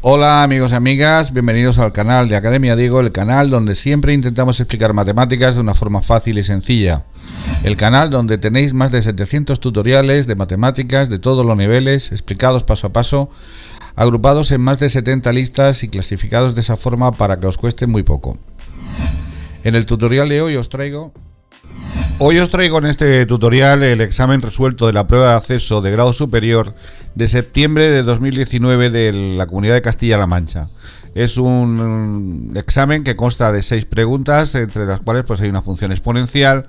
Hola amigos y amigas, bienvenidos al canal de Academia Diego, el canal donde siempre intentamos explicar matemáticas de una forma fácil y sencilla. El canal donde tenéis más de 700 tutoriales de matemáticas de todos los niveles, explicados paso a paso, agrupados en más de 70 listas y clasificados de esa forma para que os cueste muy poco. En el tutorial de hoy os traigo en este tutorial el examen resuelto de la prueba de acceso de grado superior de septiembre de 2019 de la Comunidad de Castilla-La Mancha. Es un examen que consta de 6 preguntas, entre las cuales pues hay una función exponencial,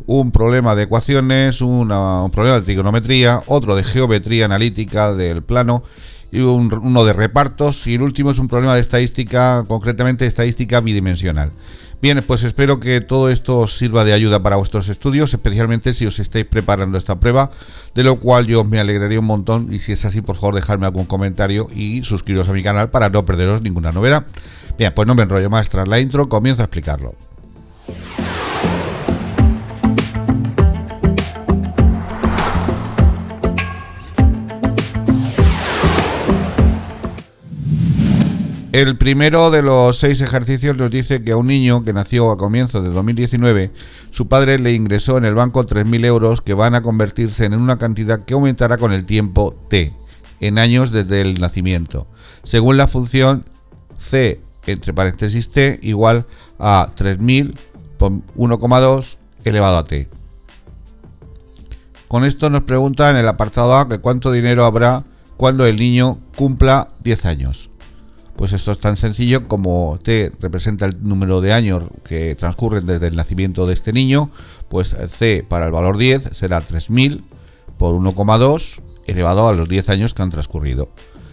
un problema de ecuaciones, un problema de trigonometría, otro de geometría analítica del plano y uno de repartos, y el último es un problema de estadística, concretamente estadística bidimensional. Bien, pues espero que todo esto os sirva de ayuda para vuestros estudios, especialmente si os estáis preparando esta prueba, de lo cual yo me alegraría un montón, y si es así, por favor, dejadme algún comentario y suscribiros a mi canal para no perderos ninguna novedad. Bien, pues no me enrollo más, tras la intro comienzo a explicarlo. El primero de los 6 ejercicios nos dice que a un niño que nació a comienzos de 2019, su padre le ingresó en el banco 3.000 euros que van a convertirse en una cantidad que aumentará con el tiempo t, en años desde el nacimiento, según la función c, entre paréntesis t, igual a 3.000 por 1,2 elevado a t. Con esto nos pregunta en el apartado A que cuánto dinero habrá cuando el niño cumpla 10 años. Pues esto es tan sencillo como t representa el número de años que transcurren desde el nacimiento de este niño, pues c para el valor 10 será 3.000 por 1,2 elevado a los 10 años que han transcurrido.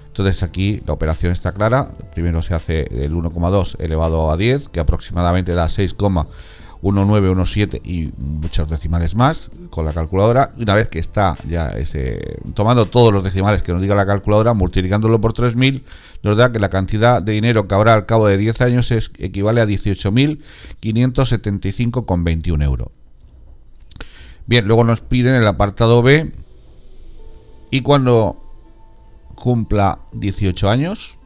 Entonces aquí la operación está clara. Primero se hace el 1,2 elevado a 10, que aproximadamente da 6,1917 y muchos decimales más con la calculadora. Y una vez que está ya tomando todos los decimales que nos diga la calculadora, multiplicándolo por 3.000, nos da que la cantidad de dinero que habrá al cabo de 10 años equivale a 18.575,21 euros. Bien, luego nos piden el apartado B, y cuando cumpla 18 años,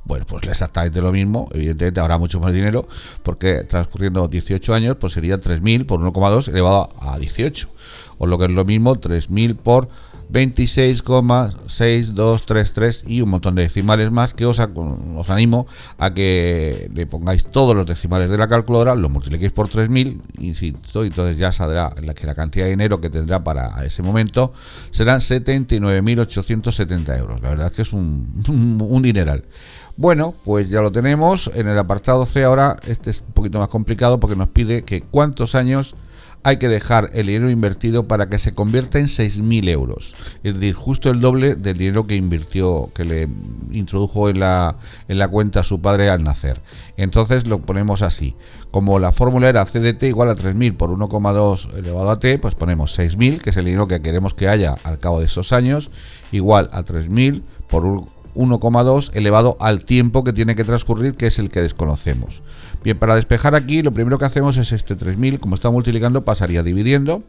bueno, pues exactamente lo mismo. Evidentemente habrá mucho más dinero, porque transcurriendo 18 años, pues sería 3.000 por 1,2 elevado a 18. O lo que es lo mismo, 3.000 por 26,6233 y un montón de decimales más, que os animo a que le pongáis todos los decimales de la calculadora, lo multipliquéis por 3.000, insisto, y entonces ya saldrá que la cantidad de dinero que tendrá para ese momento serán 79.870 euros. La verdad es que es un dineral. Bueno, pues ya lo tenemos. En el apartado C ahora, este es un poquito más complicado porque nos pide que cuántos años hay que dejar el dinero invertido para que se convierta en 6.000 euros. Es decir, justo el doble del dinero que invirtió, que le introdujo en la cuenta a su padre al nacer. Entonces lo ponemos así. Como la fórmula era c de t igual a 3.000 por 1,2 elevado a t, pues ponemos 6.000, que es el dinero que queremos que haya al cabo de esos años, igual a 3.000 por 1,2 elevado al tiempo que tiene que transcurrir, que es el que desconocemos. Bien, para despejar aquí, lo primero que hacemos es 3.000, como está multiplicando, pasaría dividiendo.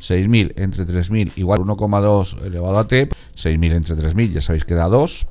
6.000 entre 3.000 igual a 1,2 elevado a t. 6.000 entre 3.000, ya sabéis que da 2.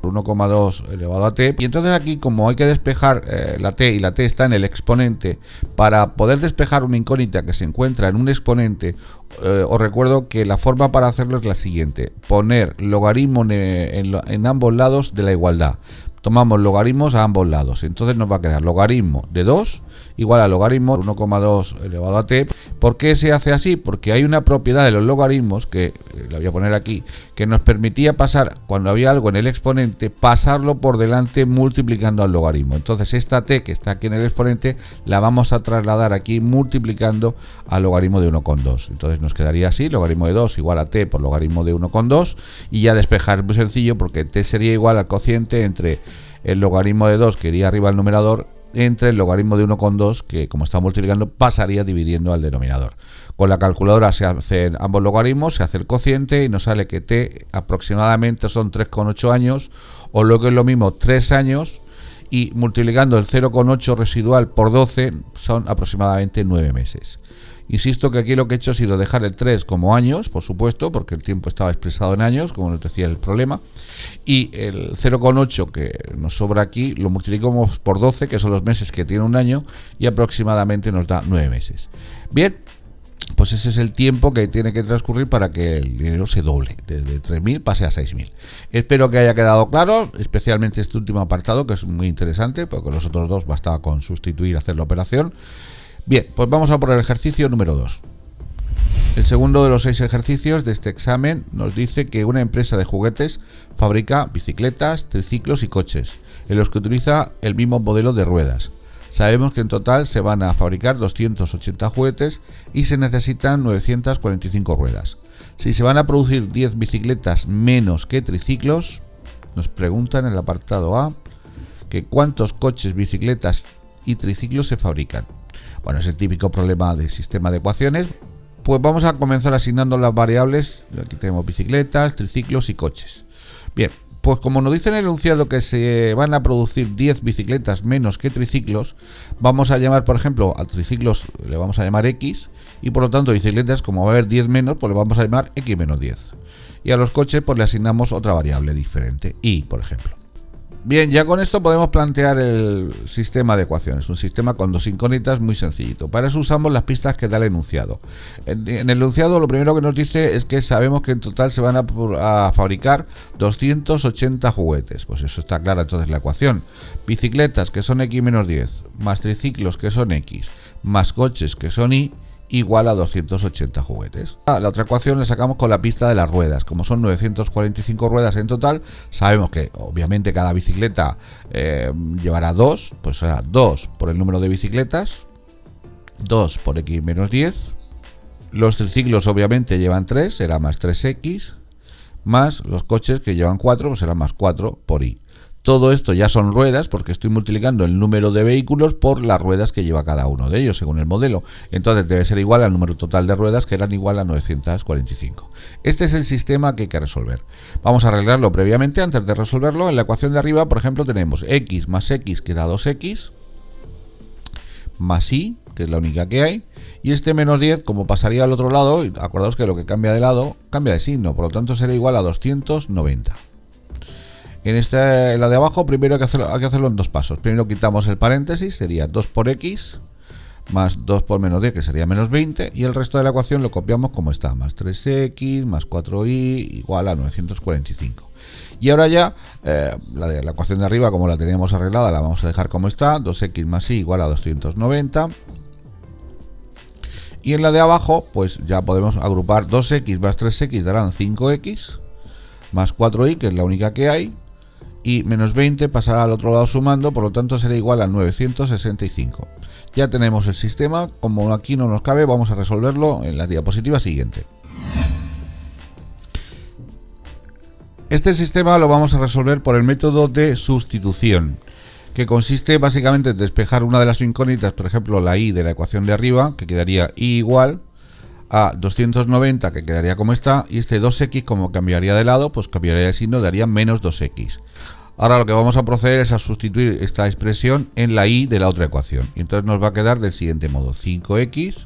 1,2 elevado a t. Y entonces aquí, como hay que despejar la t, y la t está en el exponente, para poder despejar una incógnita que se encuentra en un exponente, os recuerdo que la forma para hacerlo es la siguiente: poner logaritmo en ambos lados de la igualdad. Tomamos logaritmos a ambos lados, entonces nos va a quedar logaritmo de 2 igual a logaritmo de 1,2 elevado a t. ¿Por qué se hace así? Porque hay una propiedad de los logaritmos, que la voy a poner aquí, que nos permitía pasar, cuando había algo en el exponente, pasarlo por delante multiplicando al logaritmo. Entonces esta t que está aquí en el exponente la vamos a trasladar aquí multiplicando al logaritmo de 1,2. Entonces nos quedaría así: logaritmo de 2 igual a t por logaritmo de 1,2, y ya despejar es muy sencillo, porque t sería igual al cociente entre el logaritmo de 2, que iría arriba al numerador, entre el logaritmo de 1,2, que como está multiplicando pasaría dividiendo al denominador. Con la calculadora se hacen ambos logaritmos, se hace el cociente y nos sale que t aproximadamente son 3,8 años, o lo que es lo mismo 3 años, y multiplicando el 0,8 residual por 12 son aproximadamente 9 meses. Insisto que aquí lo que he hecho ha sido dejar el 3 como años, por supuesto, porque el tiempo estaba expresado en años, como nos decía el problema, y el 0,8 que nos sobra aquí lo multiplicamos por 12, que son los meses que tiene un año, y aproximadamente nos da 9 meses. Bien, pues ese es el tiempo que tiene que transcurrir para que el dinero se doble, desde 3.000 pase a 6.000. Espero que haya quedado claro, especialmente este último apartado, que es muy interesante, porque los otros dos bastaba con sustituir, hacer la operación. Bien, pues vamos a por el ejercicio número 2. El segundo de los 6 ejercicios de este examen nos dice que una empresa de juguetes fabrica bicicletas, triciclos y coches, en los que utiliza el mismo modelo de ruedas. Sabemos que en total se van a fabricar 280 juguetes y se necesitan 945 ruedas. Si se van a producir 10 bicicletas menos que triciclos, nos preguntan en el apartado A que cuántos coches, bicicletas y triciclos se fabrican. Bueno, es el típico problema del sistema de ecuaciones. Pues vamos a comenzar asignando las variables. Aquí tenemos bicicletas, triciclos y coches. Bien, pues como nos dice en el enunciado que se van a producir 10 bicicletas menos que triciclos, vamos a llamar, por ejemplo, a triciclos le vamos a llamar X, y por lo tanto bicicletas, como va a haber 10 menos, pues le vamos a llamar X menos 10. Y a los coches pues le asignamos otra variable diferente, Y, por ejemplo. Bien, ya con esto podemos plantear el sistema de ecuaciones, un sistema con dos incógnitas muy sencillito. Para eso usamos las pistas que da el enunciado. En el enunciado lo primero que nos dice es que sabemos que en total se van a fabricar 280 juguetes. Pues eso está claro entonces la ecuación. Bicicletas, que son X menos 10, más triciclos, que son X, más coches, que son Y, igual a 280 juguetes. La otra ecuación la sacamos con la pista de las ruedas. Como son 945 ruedas en total, sabemos que obviamente cada bicicleta llevará 2, pues será 2 por el número de bicicletas, 2 por X menos 10. Los triciclos obviamente llevan 3, será más 3X, más los coches que llevan 4, pues será más 4 por Y. Todo esto ya son ruedas porque estoy multiplicando el número de vehículos por las ruedas que lleva cada uno de ellos según el modelo. Entonces debe ser igual al número total de ruedas, que eran igual a 945. Este es el sistema que hay que resolver. Vamos a arreglarlo previamente antes de resolverlo. En la ecuación de arriba, por ejemplo, tenemos X más X que da 2X, más Y, que es la única que hay, y este menos 10, como pasaría al otro lado, acordaos que lo que cambia de lado cambia de signo, por lo tanto será igual a 290. En la de abajo primero hay que hacerlo en dos pasos. Primero quitamos el paréntesis, sería 2 por X más 2 por menos 10, que sería menos 20, y el resto de la ecuación lo copiamos como está, más 3X más 4Y igual a 945. Y ahora ya la ecuación de arriba, como la teníamos arreglada, la vamos a dejar como está, 2X más Y igual a 290. Y en la de abajo pues ya podemos agrupar 2X más 3X darán 5X más 4Y, que es la única que hay, y menos 20 pasará al otro lado sumando, por lo tanto será igual a 965. Ya tenemos el sistema. Como aquí no nos cabe, vamos a resolverlo en la diapositiva siguiente. Este sistema lo vamos a resolver por el método de sustitución, que consiste básicamente en despejar una de las incógnitas, por ejemplo la Y de la ecuación de arriba, que quedaría Y igual a 290, que quedaría como está, y este 2X, como cambiaría de lado, pues cambiaría de signo, daría menos 2X. Ahora lo que vamos a proceder es a sustituir esta expresión en la Y de la otra ecuación, y entonces nos va a quedar del siguiente modo: 5X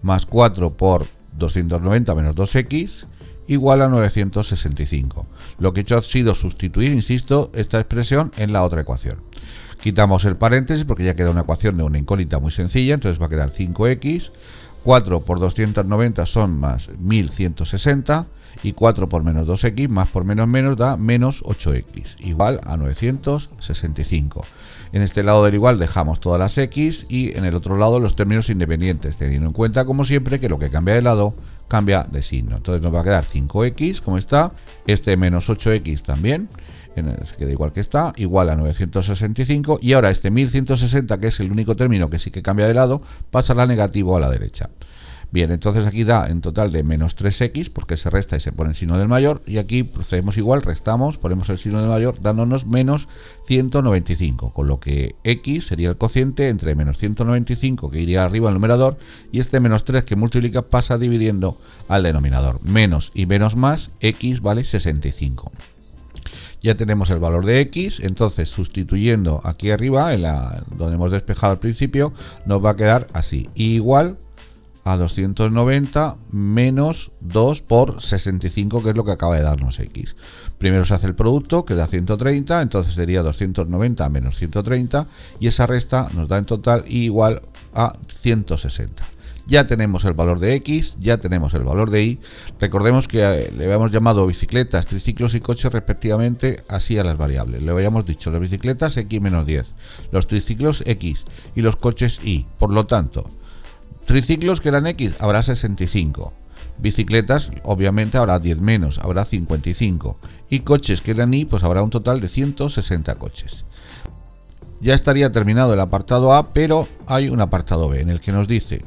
más 4 por 290 menos 2X igual a 965. Lo que he hecho ha sido sustituir, insisto, esta expresión en la otra ecuación. Quitamos el paréntesis porque ya queda una ecuación de una incógnita muy sencilla, entonces va a quedar 5X, 4 por 290 son más 1160, y 4 por menos 2X más por menos menos da menos 8X, igual a 965. En este lado del igual dejamos todas las X y en el otro lado los términos independientes, teniendo en cuenta como siempre que lo que cambia de lado cambia de signo. Entonces nos va a quedar 5X como está, este menos 8X también, se queda igual que está, igual a 965, y ahora este 1160, que es el único término que sí que cambia de lado, pasará a negativo a la derecha. Bien, entonces aquí da en total de menos 3X, porque se resta y se pone el signo del mayor, y aquí procedemos igual, restamos, ponemos el signo del mayor, dándonos menos 195, con lo que X sería el cociente entre menos 195, que iría arriba al numerador, y este menos 3 que multiplica pasa dividiendo al denominador. Menos y menos más, X vale 65. Ya tenemos el valor de X, entonces sustituyendo aquí arriba, donde hemos despejado al principio, nos va a quedar así, Y igual a 290 menos 2 por 65, que es lo que acaba de darnos X. Primero se hace el producto, que da 130, entonces sería 290 menos 130, y esa resta nos da en total igual a 160. Ya tenemos el valor de X, ya tenemos el valor de Y. Recordemos que le habíamos llamado bicicletas, triciclos y coches respectivamente así a las variables. Le habíamos dicho las bicicletas X menos 10, los triciclos X y los coches Y. Por lo tanto, triciclos que eran X habrá 65. Bicicletas obviamente habrá 10 menos, habrá 55. Y coches que eran Y, pues habrá un total de 160 coches. Ya estaría terminado el apartado A, pero hay un apartado B en el que nos dice: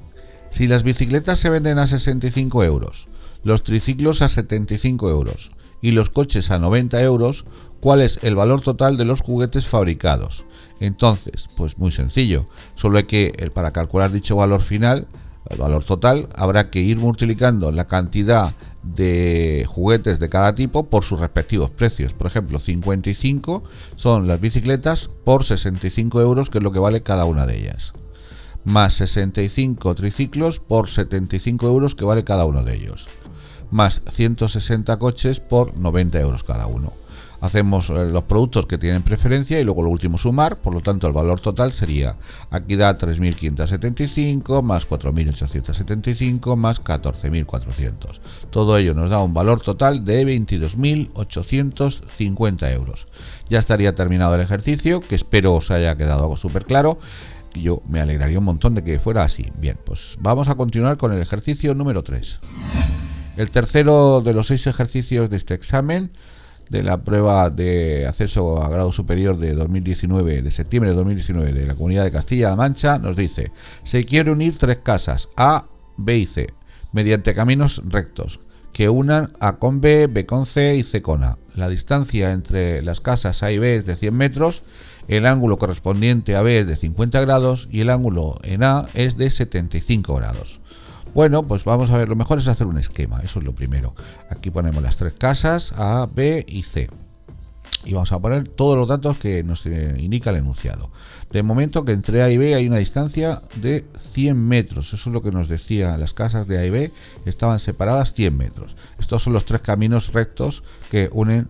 si las bicicletas se venden a 65 euros, los triciclos a 75 euros y los coches a 90 euros, ¿cuál es el valor total de los juguetes fabricados? Entonces, pues muy sencillo, solo hay que, para calcular dicho valor final, el valor total, habrá que ir multiplicando la cantidad de juguetes de cada tipo por sus respectivos precios. Por ejemplo, 55 son las bicicletas por 65 euros, que es lo que vale cada una de ellas, más 65 triciclos por 75 euros, que vale cada uno de ellos, más 160 coches por 90 euros cada uno. Hacemos los productos que tienen preferencia y luego lo último sumar, por lo tanto el valor total sería, aquí da 3.575 más 4.875 más 14.400. Todo ello nos da un valor total de 22.850 euros. Ya estaría terminado el ejercicio, que espero os haya quedado algo súper claro. Yo me alegraría un montón de que fuera así. Bien, pues vamos a continuar con el ejercicio número 3. El tercero de los 6 ejercicios de este examen, de la prueba de acceso a grado superior de 2019, de septiembre de 2019, de la Comunidad de Castilla-La Mancha, nos dice: se quiere unir 3 casas A, B y C mediante caminos rectos que unan A con B, B con C y C con A. La distancia entre las casas A y B es de 100 metros, el ángulo correspondiente a B es de 50 grados y el ángulo en A es de 75 grados. Bueno, pues vamos a ver, lo mejor es hacer un esquema, eso es lo primero. Aquí ponemos las 3 casas, A, B y C. Y vamos a poner todos los datos que nos indica el enunciado. De momento que entre A y B hay una distancia de 100 metros. Eso es lo que nos decía, las casas de A y B estaban separadas 100 metros. Estos son los 3 caminos rectos que unen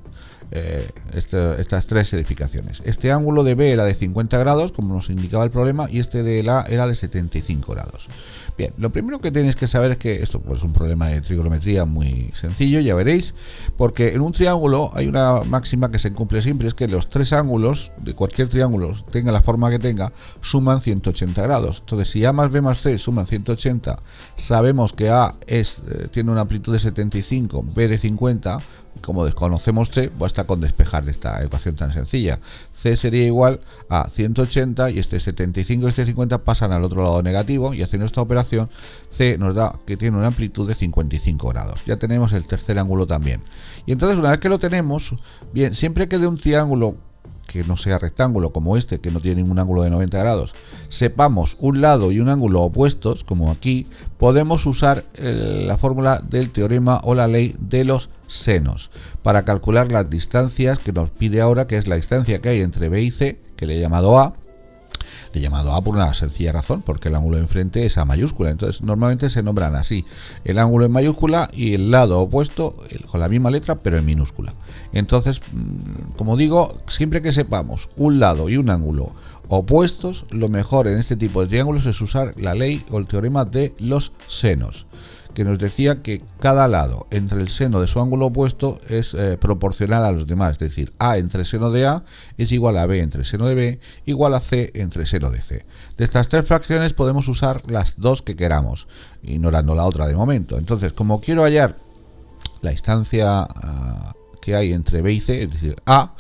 estas 3 edificaciones. Este ángulo de B era de 50 grados, como nos indicaba el problema, y este de la era de 75 grados. Bien, lo primero que tenéis que saber es que esto pues, es un problema de trigonometría muy sencillo, ya veréis, porque en un triángulo hay una máxima que se cumple siempre, es que los 3 ángulos de cualquier triángulo, tenga la forma que tenga, suman 180 grados. Entonces, si A más B más C suman 180, sabemos que A tiene una amplitud de 75, B de 50. Como desconocemos C, basta con despejar esta ecuación tan sencilla. C sería igual a 180 y este 75 y este 50 pasan al otro lado negativo, y haciendo esta operación C nos da que tiene una amplitud de 55 grados. Ya tenemos el tercer ángulo también. Y entonces, una vez que lo tenemos, bien, siempre que de un triángulo que no sea rectángulo como este, que no tiene ningún ángulo de 90 grados, sepamos un lado y un ángulo opuestos, como aquí, podemos usar la fórmula del teorema o la ley de los senos para calcular las distancias que nos pide ahora, que es la distancia que hay entre B y C, que le he llamado A. Le he llamado A por una sencilla razón, porque el ángulo de enfrente es A mayúscula, entonces normalmente se nombran así, el ángulo en mayúscula y el lado opuesto con la misma letra pero en minúscula. Entonces, como digo, siempre que sepamos un lado y un ángulo opuestos, lo mejor en este tipo de triángulos es usar la ley o el teorema de los senos, que nos decía que cada lado entre el seno de su ángulo opuesto es proporcional a los demás, es decir, A entre seno de A es igual a B entre seno de B, igual a C entre seno de C. De estas 3 fracciones podemos usar las 2 que queramos, ignorando la otra de momento. Entonces, como quiero hallar la distancia que hay entre B y C, es decir, A,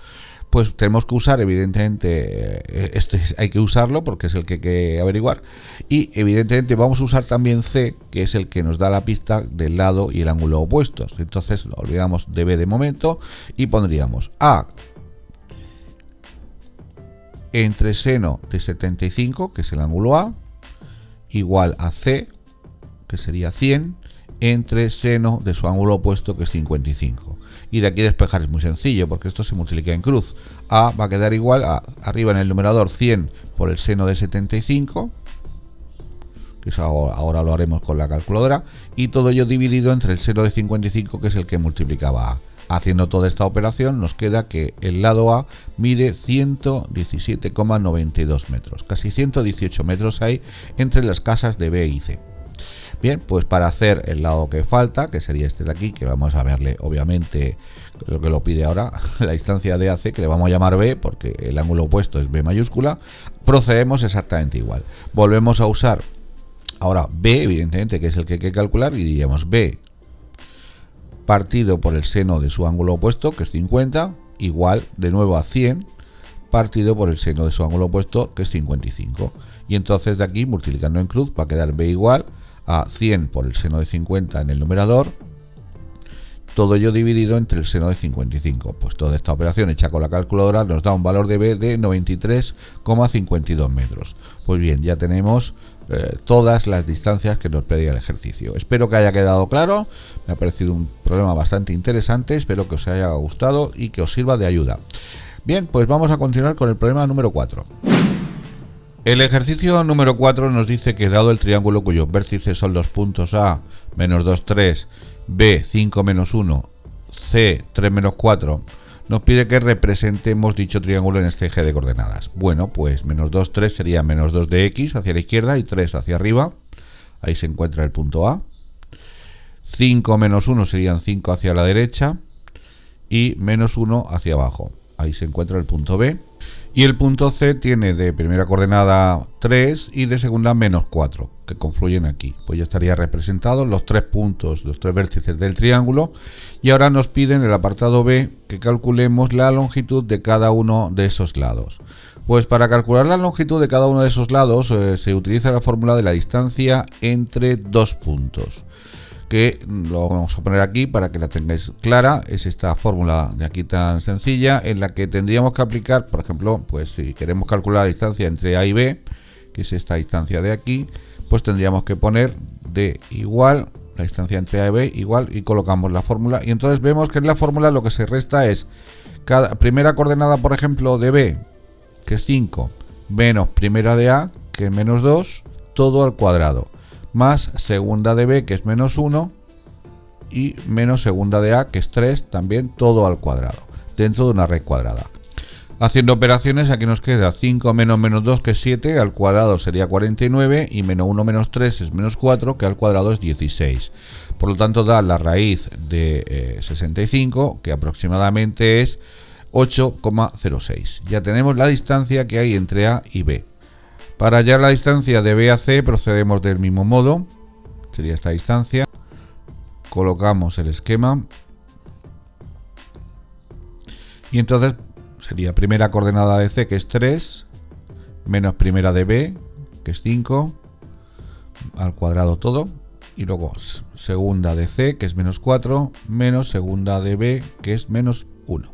pues tenemos que usar, evidentemente, hay que usarlo porque es el que hay que averiguar, y evidentemente vamos a usar también C, que es el que nos da la pista del lado y el ángulo opuestos. Entonces olvidamos de B de momento y pondríamos A entre seno de 75, que es el ángulo A, igual a C, que sería 100, entre seno de su ángulo opuesto, que es 55. Y de aquí despejar es muy sencillo, porque esto se multiplica en cruz. A va a quedar igual a, arriba en el numerador, 100 por el seno de 75, que eso ahora lo haremos con la calculadora, y todo ello dividido entre el seno de 55, que es el que multiplicaba A. Haciendo toda esta operación nos queda que el lado A mide 117,92 metros, casi 118 metros hay entre las casas de B y C. Bien, pues para hacer el lado que falta, que sería este de aquí, que vamos a verle obviamente lo que lo pide ahora, la distancia de AC, que le vamos a llamar B porque el ángulo opuesto es B mayúscula, procedemos exactamente igual. Volvemos a usar ahora B, evidentemente, que es el que hay que calcular, y diríamos B partido por el seno de su ángulo opuesto, que es 50, igual de nuevo a 100 partido por el seno de su ángulo opuesto, que es 55. Y entonces de aquí, multiplicando en cruz, va a quedar B igual a 100 por el seno de 50 en el numerador, todo ello dividido entre el seno de 55. Pues toda esta operación hecha con la calculadora nos da un valor de B de 93,52 metros. Pues bien, ya tenemos todas las distancias que nos pedía el ejercicio. Espero que haya quedado claro, me ha parecido un problema bastante interesante, espero que os haya gustado y que os sirva de ayuda. Bien, pues vamos a continuar con el problema número 4. El ejercicio número 4 nos dice que dado el triángulo cuyos vértices son los puntos A, menos 2, 3, B, 5, menos 1, C, 3, menos 4, nos pide que representemos dicho triángulo en este eje de coordenadas. Bueno, pues menos 2, 3 sería menos 2 de X hacia la izquierda y 3 hacia arriba. Ahí se encuentra el punto A. 5 menos 1 serían 5 hacia la derecha y menos 1 hacia abajo. Ahí se encuentra el punto B. Y el punto C tiene de primera coordenada 3 y de segunda menos 4, que confluyen aquí. Pues ya estaría representados los tres puntos, los tres vértices del triángulo. Y ahora nos piden el apartado B que calculemos la longitud de cada uno de esos lados. Pues para calcular la longitud de cada uno de esos lados se utiliza la fórmula de la distancia entre dos puntos, que lo vamos a poner aquí para que la tengáis clara. Es esta fórmula de aquí tan sencilla en la que tendríamos que aplicar, por ejemplo, pues si queremos calcular la distancia entre A y B, que es esta distancia de aquí, pues tendríamos que poner D igual, la distancia entre A y B igual, y colocamos la fórmula, y entonces vemos que en la fórmula lo que se resta es cada primera coordenada, por ejemplo, de B, que es 5, menos primera de A, que es menos 2, todo al cuadrado, más segunda de B, que es menos 1, y menos segunda de A, que es 3, también todo al cuadrado, dentro de una red cuadrada. Haciendo operaciones, aquí nos queda 5 menos menos 2, que es 7, al cuadrado sería 49, y menos 1 menos 3 es menos 4, que al cuadrado es 16. Por lo tanto, da la raíz de 65, que aproximadamente es 8,06. Ya tenemos la distancia que hay entre A y B. Para hallar la distancia de B a C procedemos del mismo modo, sería esta distancia, colocamos el esquema y entonces sería primera coordenada de C, que es 3, menos primera de B, que es 5, al cuadrado todo, y luego segunda de C, que es menos 4, menos segunda de B, que es menos 1,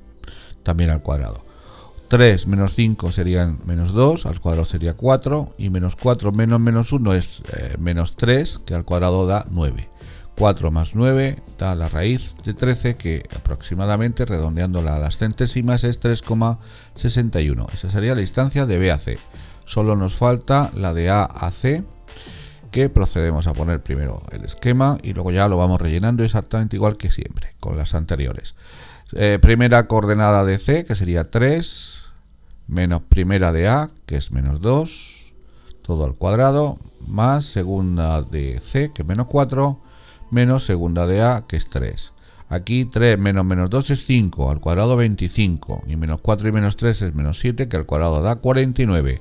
también al cuadrado. 3 menos 5 serían menos 2, al cuadrado sería 4, y menos 4 menos menos 1 es menos 3, que al cuadrado da 9. 4 más 9 da la raíz de 13, que aproximadamente, redondeándola a las centésimas, es 3,61. Esa sería la distancia de B a C. Solo nos falta la de A a C, que procedemos a poner primero el esquema y luego ya lo vamos rellenando exactamente igual que siempre, con las anteriores. Primera coordenada de C, que sería 3, menos primera de A, que es menos 2, todo al cuadrado, más segunda de C, que es menos 4, menos segunda de A, que es 3. Aquí 3 menos menos 2 es 5, al cuadrado 25, y menos 4 y menos 3 es menos 7, que al cuadrado da 49.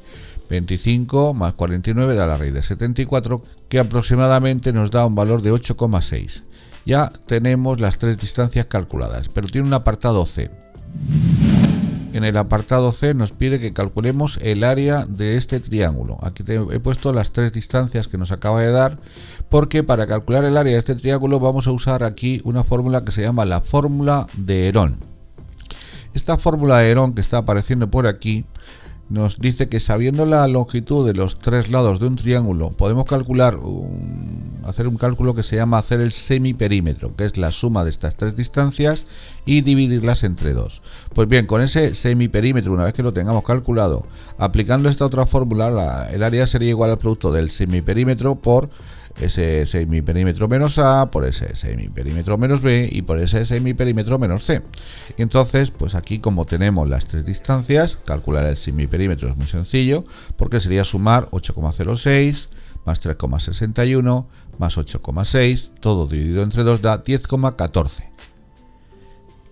25 más 49 da la raíz de 74, que aproximadamente nos da un valor de 8,6. Ya tenemos las tres distancias calculadas, pero tiene un apartado C. En el apartado C nos pide que calculemos el área de este triángulo. Aquí he puesto las tres distancias que nos acaba de dar, porque para calcular el área de este triángulo vamos a usar aquí una fórmula que se llama la fórmula de Herón. Esta fórmula de Herón, que está apareciendo por aquí, nos dice que sabiendo la longitud de los tres lados de un triángulo, podemos calcular, hacer un cálculo que se llama hacer el semiperímetro, que es la suma de estas tres distancias y dividirlas entre dos. Pues bien, con ese semiperímetro, una vez que lo tengamos calculado, aplicando esta otra fórmula, el área sería igual al producto del semiperímetro por ese semiperímetro menos A, por ese semiperímetro menos B y por ese semiperímetro menos C. Y entonces, pues aquí como tenemos las tres distancias, calcular el semiperímetro es muy sencillo, porque sería sumar 8,06 más 3,61 más 8,6, todo dividido entre 2 da 10,14.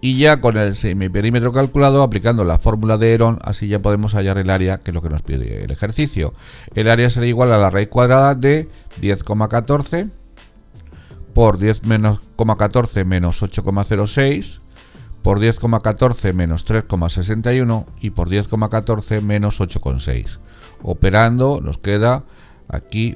Y ya con el semiperímetro calculado, aplicando la fórmula de Herón, así ya podemos hallar el área, que es lo que nos pide el ejercicio. El área será igual a la raíz cuadrada de 10,14 por 10,14 menos 8,06 por 10,14 menos 3,61 y por 10,14 menos 8,6. Operando nos queda aquí,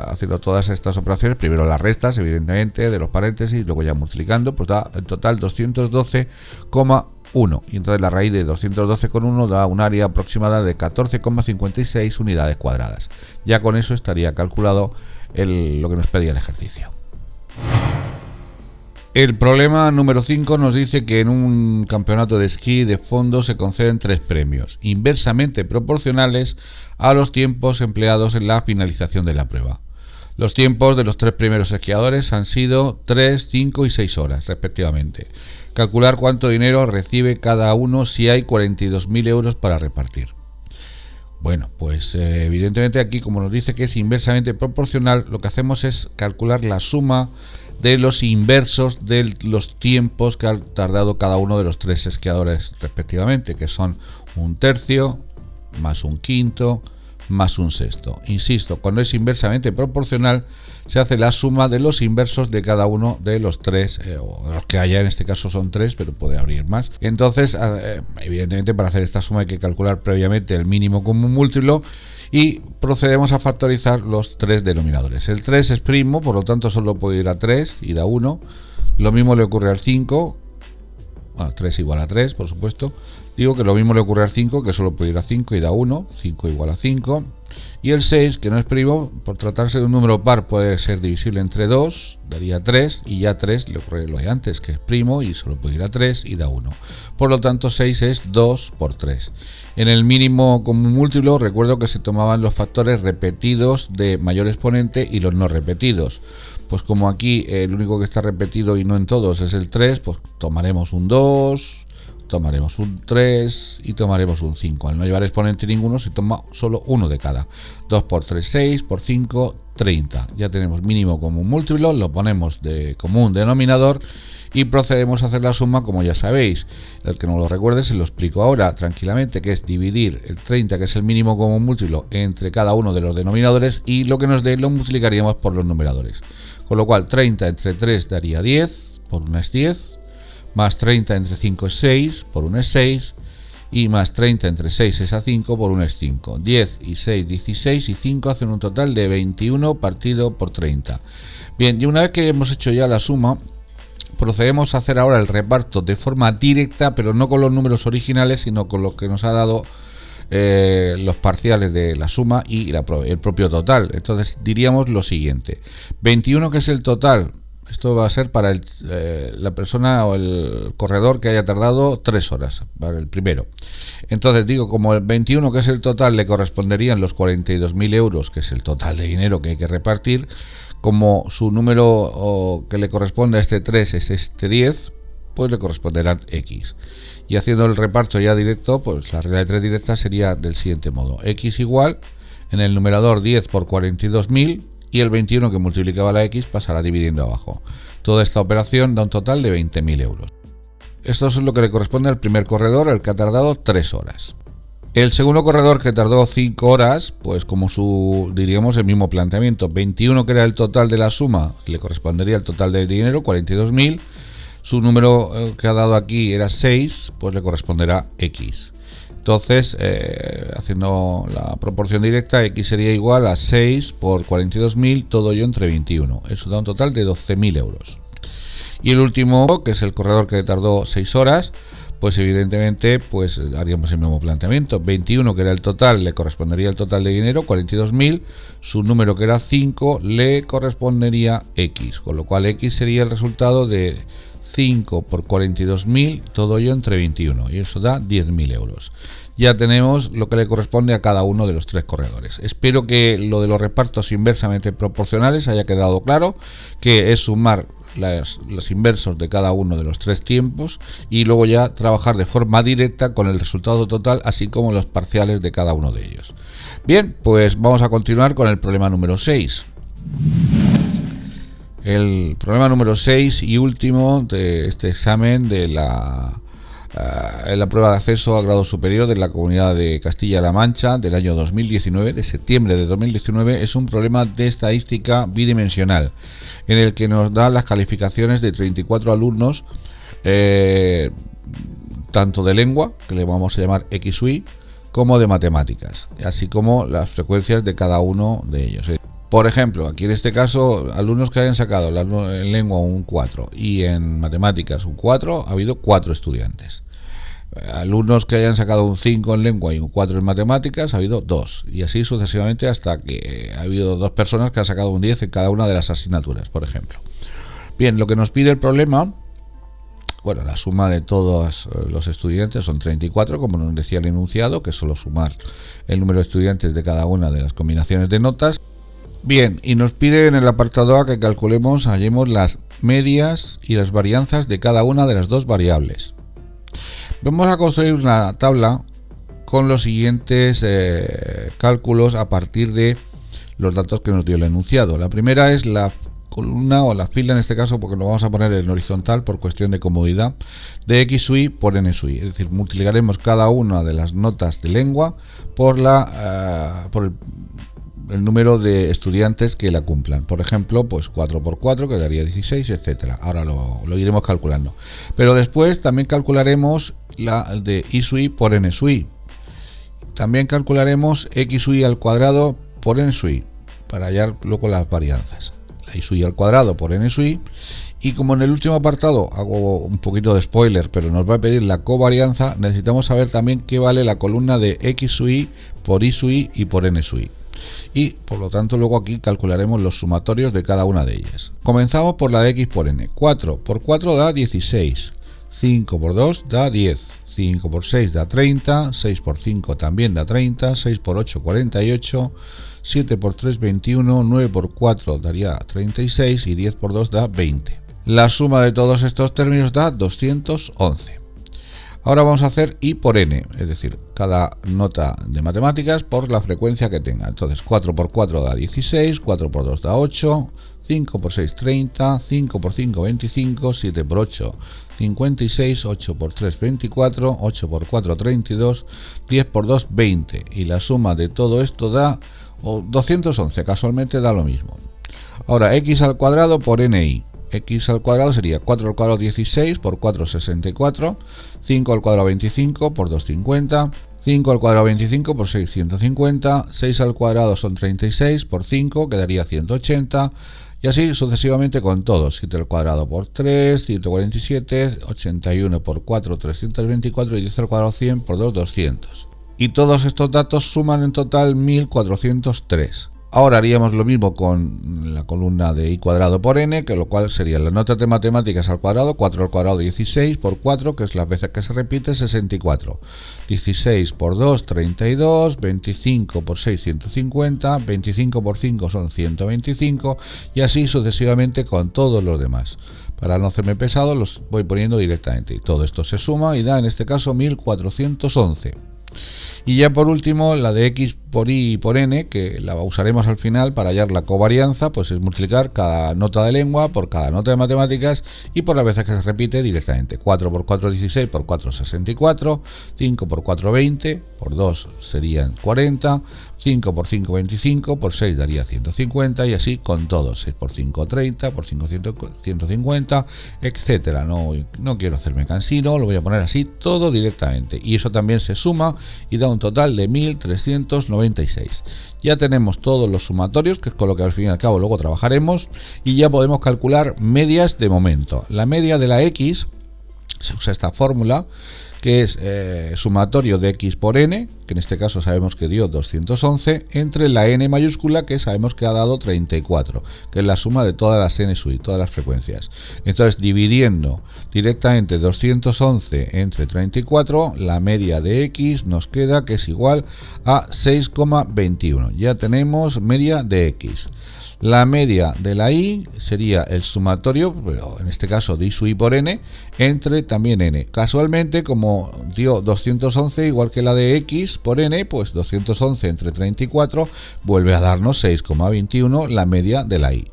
haciendo todas estas operaciones, primero las restas, evidentemente, de los paréntesis, luego ya multiplicando, pues da en total 212,1. Y entonces la raíz de 212,1 da un área aproximada de 14,56 unidades cuadradas. Ya con eso estaría calculado lo que nos pedía el ejercicio. El problema número 5 nos dice que en un campeonato de esquí de fondo se conceden 3 premios, inversamente proporcionales a los tiempos empleados en la finalización de la prueba. Los tiempos de los 3 primeros esquiadores han sido 3, 5 y 6 horas, respectivamente. Calcular cuánto dinero recibe cada uno si hay 42.000 euros para repartir. Bueno, pues evidentemente aquí, como nos dice que es inversamente proporcional, lo que hacemos es calcular la suma de los inversos de los tiempos que ha tardado cada uno de los 3 esquiadores respectivamente, que son un tercio, más un quinto, más un sexto. Insisto, cuando es inversamente proporcional, se hace la suma de los inversos de cada uno de los 3, o de los que haya, en este caso son 3, pero puede haber más. Entonces, evidentemente, para hacer esta suma hay que calcular previamente el mínimo común múltiplo, y procedemos a factorizar los 3 denominadores. El 3 es primo, por lo tanto solo puede ir a 3 y da 1. Lo mismo le ocurre al 5. Bueno, 3 igual a 3, por supuesto. Digo que lo mismo le ocurre al 5, que solo puede ir a 5 y da 1. 5 igual a 5. Y el 6, que no es primo, por tratarse de un número par, puede ser divisible entre 2, daría 3, y ya 3 le ocurre lo de antes, que es primo y solo puede ir a 3 y da 1. Por lo tanto, 6 es 2 por 3. En el mínimo común múltiplo, recuerdo que se tomaban los factores repetidos de mayor exponente y los no repetidos. Pues como aquí el único que está repetido y no en todos es el 3, pues tomaremos un 2, tomaremos un 3 y tomaremos un 5. Al no llevar exponente ninguno, se toma solo uno de cada. 2 por 3, 6, por 5, 30. Ya tenemos mínimo común múltiplo, lo ponemos de común denominador y procedemos a hacer la suma, como ya sabéis. El que no lo recuerde se lo explico ahora tranquilamente, que es dividir el 30, que es el mínimo común múltiplo, entre cada uno de los denominadores, y lo que nos dé lo multiplicaríamos por los numeradores. Con lo cual 30 entre 3 daría 10, por 1 es 10, más 30 entre 5 es 6, por 1 es 6, y más 30 entre 6 es a 5, por 1 es 5. 10 y 6, 16, y 5 hacen un total de 21 partido por 30. Bien, y una vez que hemos hecho ya la suma, procedemos a hacer ahora el reparto de forma directa, pero no con los números originales, sino con lo que nos ha dado los parciales de la suma y el propio total. Entonces diríamos lo siguiente: 21, que es el total, esto va a ser para la persona o el corredor que haya tardado 3 horas, para el primero. Entonces digo, como el 21, que es el total, le corresponderían los 42.000 euros, que es el total de dinero que hay que repartir. Como su número que le corresponde a este 3 es este 10, pues le corresponderán X. Y haciendo el reparto ya directo, pues la regla de 3 directa sería del siguiente modo: X igual, en el numerador 10 por 42.000, y el 21 que multiplicaba la X pasará dividiendo abajo. Toda esta operación da un total de 20.000 euros. Esto es lo que le corresponde al primer corredor, el que ha tardado 3 horas. El segundo corredor, que tardó 5 horas, pues como diríamos el mismo planteamiento: 21, que era el total de la suma, le correspondería el total del dinero, 42.000. Su número que ha dado aquí era 6, pues le corresponderá X. Entonces, haciendo la proporción directa, X sería igual a 6 por 42.000, todo ello entre 21. Eso da un total de 12.000 euros. Y el último, que es el corredor que tardó 6 horas, pues evidentemente pues haríamos el mismo planteamiento. 21, que era el total, le correspondería el total de dinero, 42.000, su número, que era 5, le correspondería X, con lo cual X sería el resultado de 5 por 42.000, todo ello entre 21, y eso da 10.000 euros. Ya tenemos lo que le corresponde a cada uno de los 3 corredores. Espero que lo de los repartos inversamente proporcionales haya quedado claro, que es sumar los inversos de cada uno de los 3 tiempos y luego ya trabajar de forma directa con el resultado total, así como los parciales de cada uno de ellos. Bien, pues vamos a continuar con el problema número 6. El problema número 6 y último de este examen de la prueba de acceso a grado superior de la Comunidad de Castilla-La Mancha del año 2019, de septiembre de 2019, es un problema de estadística bidimensional, en el que nos da las calificaciones de 34 alumnos, tanto de lengua, que le vamos a llamar X o Y, como de matemáticas, así como las frecuencias de cada uno de ellos. Por ejemplo, aquí en este caso, alumnos que hayan sacado en lengua un 4 y en matemáticas un 4, ha habido 4 estudiantes. Alumnos que hayan sacado un 5 en lengua y un 4 en matemáticas, ha habido 2. Y así sucesivamente hasta que ha habido 2 personas que han sacado un 10 en cada una de las asignaturas, por ejemplo. Bien, lo que nos pide el problema, bueno, la suma de todos los estudiantes son 34, como nos decía el enunciado, que es solo sumar el número de estudiantes de cada una de las combinaciones de notas. Bien, y nos pide en el apartado A que calculemos, hallemos las medias y las varianzas de cada una de las 2 variables. Vamos a construir una tabla con los siguientes cálculos a partir de los datos que nos dio el enunciado. La primera es la columna o la fila, en este caso, porque lo vamos a poner en horizontal por cuestión de comodidad, de X o Y por N o Y. Es decir, multiplicaremos cada una de las notas de lengua por el número de estudiantes que la cumplan. Por ejemplo, pues 4 por 4 quedaría 16, etcétera. Ahora lo iremos calculando. Pero después también calcularemos la de Y o Y por N o Y. También calcularemos X o Y al cuadrado por N o Y, para hallar luego las varianzas. La Y o Y al cuadrado por N o Y. Y como en el último apartado hago un poquito de spoiler, pero nos va a pedir la covarianza, necesitamos saber también qué vale la columna de X o Y por Y o Y y por N o Y. Y por lo tanto luego aquí calcularemos los sumatorios de cada una de ellas. Comenzamos por la de X por N. 4 por 4 da 16, 5 por 2 da 10, 5 por 6 da 30, 6 por 5 también da 30, 6 por 8 48, 7 por 3 21, 9 por 4 daría 36 y 10 por 2 da 20. La suma de todos estos términos da 211. Ahora vamos a hacer Y por N, es decir, cada nota de matemáticas por la frecuencia que tenga. Entonces 4 por 4 da 16, 4 por 2 da 8, 5 por 6 30, 5 por 5 25, 7 por 8 56, 8 por 3 24, 8 por 4 32, 10 por 2 20. Y la suma de todo esto da 211, casualmente da lo mismo. Ahora X al cuadrado por NI. X al cuadrado sería 4 al cuadrado 16 por 4 64, 5 al cuadrado 25 por 2 50, 5 al cuadrado 25 por 6 150, 6 al cuadrado son 36 por 5 quedaría 180 y así sucesivamente con todos. 7 al cuadrado por 3 147, 81 por 4 324 y 10 al cuadrado 100 por 2 200. Y todos estos datos suman en total 1403. Ahora haríamos lo mismo con la columna de Y cuadrado por N, que lo cual sería las notas de matemáticas al cuadrado, 4 al cuadrado 16 por 4, que es las veces que se repite, 64. 16 por 2, 32, 25 por 6, 150, 25 por 5 son 125 y así sucesivamente con todos los demás. Para no hacerme pesado los voy poniendo directamente y todo esto se suma y da en este caso 1411. Y ya por último la de X por Y y por N, que la usaremos al final para hallar la covarianza, pues es multiplicar cada nota de lengua por cada nota de matemáticas y por las veces que se repite directamente. 4 por 4 16 por 4 64, 5 por 4 20, por 2 serían 40, 5 por 5 25, por 6 daría 150 y así con todos. 6 por 5 30, por 5 150, etcétera. No quiero hacerme cansino, lo voy a poner así todo directamente y eso también se suma y da un total de 1396. Ya tenemos todos los sumatorios, que es con lo que al fin y al cabo luego trabajaremos, y ya podemos calcular medias de momento. La media de la X, se usa esta fórmula, que es sumatorio de x por n, que en este caso sabemos que dio 211, entre la n mayúscula, que sabemos que ha dado 34, que es la suma de todas las n sui, todas las frecuencias. Entonces, dividiendo directamente 211 entre 34, la media de x nos queda que es igual a 6,21. Ya tenemos media de x. La media de la y sería el sumatorio, pero en este caso de i sub i por n, entre también n. Casualmente, como dio 211 igual que la de x por n, pues 211 entre 34 vuelve a darnos 6,21 la media de la y.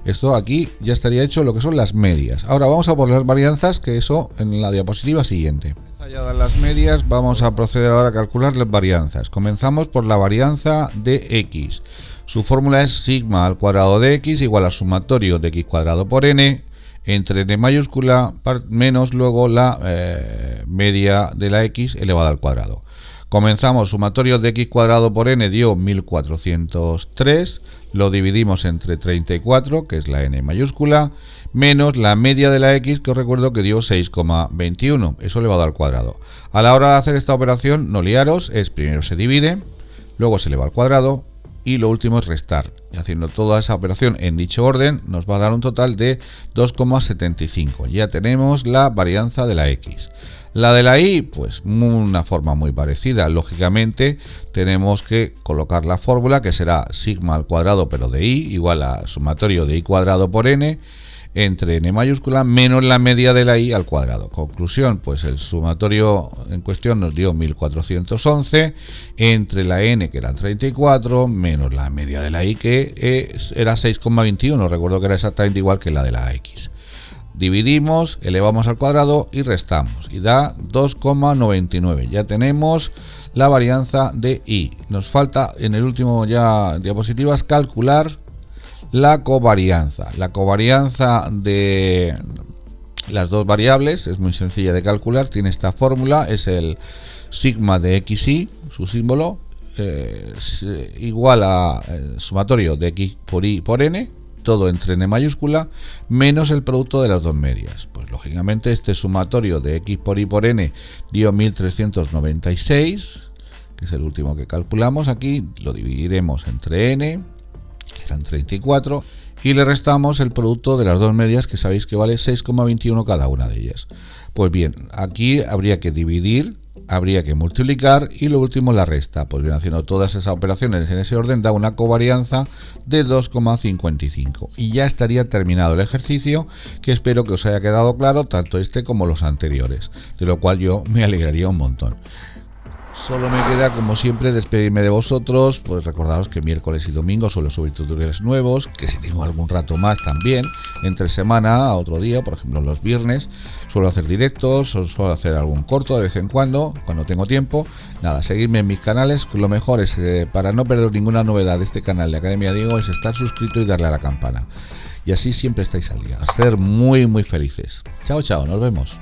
Esto aquí ya estaría hecho lo que son las medias. Ahora vamos a por las varianzas, que eso en la diapositiva siguiente. Ya de las medias, vamos a proceder ahora a calcular las varianzas. Comenzamos por la varianza de x. Su fórmula es sigma al cuadrado de x igual al sumatorio de x cuadrado por n entre n mayúscula menos luego la media de la x elevada al cuadrado. Comenzamos, sumatorio de x cuadrado por n dio 1403, lo dividimos entre 34, que es la n mayúscula, menos la media de la x, que os recuerdo que dio 6,21, eso elevado al cuadrado. A la hora de hacer esta operación, no liaros, es primero se divide, luego se eleva al cuadrado, y lo último es restar. Y haciendo toda esa operación en dicho orden nos va a dar un total de 2,75. Ya tenemos la varianza de la x. La de la y, pues una forma muy parecida. Lógicamente tenemos que colocar la fórmula, que será sigma al cuadrado pero de y igual a sumatorio de y cuadrado por n entre n mayúscula menos la media de la y al cuadrado. Conclusión, pues el sumatorio en cuestión nos dio 1411 entre la n, que era 34, menos la media de la y, que era 6,21. Recuerdo que era exactamente igual que la de la x. Dividimos, elevamos al cuadrado y restamos, y da 2,99. Ya tenemos la varianza de y. Nos falta en el último ya diapositivas calcular la covarianza. La covarianza de las dos variables es muy sencilla de calcular, tiene esta fórmula, es el sigma de xy, su símbolo, igual a sumatorio de x por y por n, todo entre n mayúscula, menos el producto de las dos medias. Pues lógicamente este sumatorio de x por y por n dio 1396, que es el último que calculamos aquí, lo dividiremos entre n, que eran 34, y le restamos el producto de las dos medias, que sabéis que vale 6,21 cada una de ellas. Pues bien, aquí habría que dividir, habría que multiplicar y lo último la resta. Pues bien, haciendo todas esas operaciones en ese orden da una covarianza de 2,55 y ya estaría terminado el ejercicio, que espero que os haya quedado claro tanto este como los anteriores, de lo cual yo me alegraría un montón. Solo me queda, como siempre, despedirme de vosotros, pues recordaros que miércoles y domingo suelo subir tutoriales nuevos, que si tengo algún rato más también, entre semana a otro día, por ejemplo los viernes, suelo hacer directos, o suelo hacer algún corto de vez en cuando tengo tiempo. Nada, seguidme en mis canales, lo mejor es, para no perder ninguna novedad de este canal de Academia Diego, es estar suscrito y darle a la campana. Y así siempre estáis al día, a ser muy muy felices. Chao, chao, nos vemos.